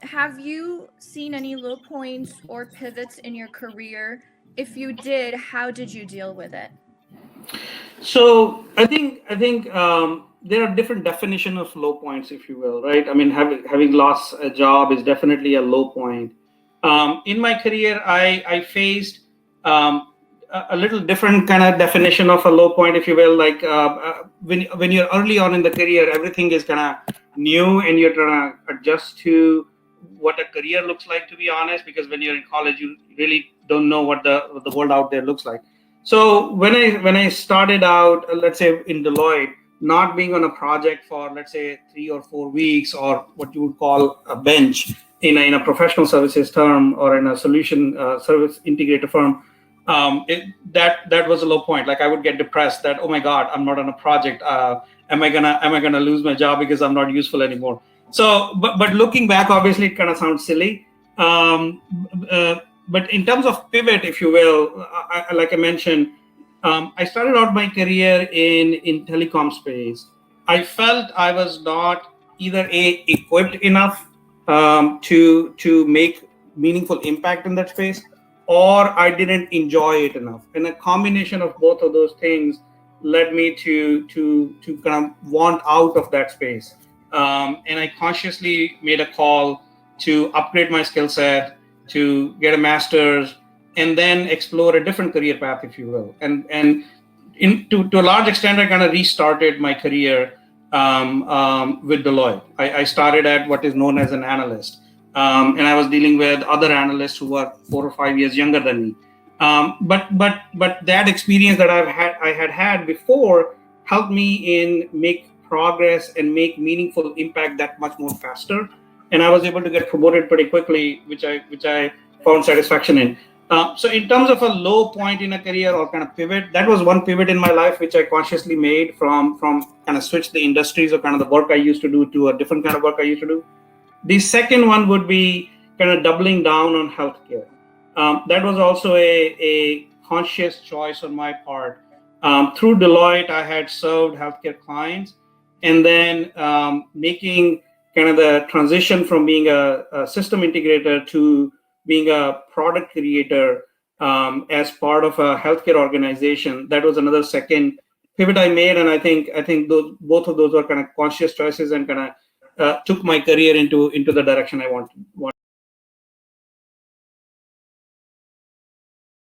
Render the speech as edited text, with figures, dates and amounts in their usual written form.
have you seen any low points or pivots in your career? If you did, how did you deal with it? So I think there are different definition of low points, if you will, right? I mean, having lost a job is definitely a low point. In my career, I faced um, a little different kind of definition of a low point, if you will. Like when you're early on in the career, everything is kind of new, and you're trying to adjust to what a career looks like. To be honest, because when you're in college, you really don't know what the world out there looks like. So when I started out, let's say in Deloitte, not being on a project for let's say 3 or 4 weeks, or what you would call a bench in a professional services term, or in a solution service integrator firm, that was a low point. Like I would get depressed that, oh my God, I'm not on a project. Am I gonna lose my job because I'm not useful anymore? So, but looking back, obviously it kind of sounds silly. Um, uh, but in terms of pivot, if you will, like I mentioned, I started out my career in telecom space. I felt I was not either equipped enough to make meaningful impact in that space, or I didn't enjoy it enough. And a combination of both of those things led me to kind of want out of that space. And I consciously made a call to upgrade my skill set, to get a master's, and then explore a different career path, if you will. To a large extent, I kind of restarted my career with Deloitte. I started at what is known as an analyst, and I was dealing with other analysts who were 4 or 5 years younger than me. But that experience that I had before helped me in make progress and make meaningful impact that much more faster. And I was able to get promoted pretty quickly, which I found satisfaction in. So in terms of a low point in a career or kind of pivot, that was one pivot in my life which I consciously made from kind of switch the industries or kind of the work I used to do to a different kind of work I used to do. The second one would be kind of doubling down on healthcare. That was also a conscious choice on my part. Through Deloitte, I had served healthcare clients, and then making kind of the transition from being a system integrator to being a product creator as part of a healthcare organization. That was another second pivot I made, and I think both of those were kind of conscious choices and kind of took my career into the direction I want.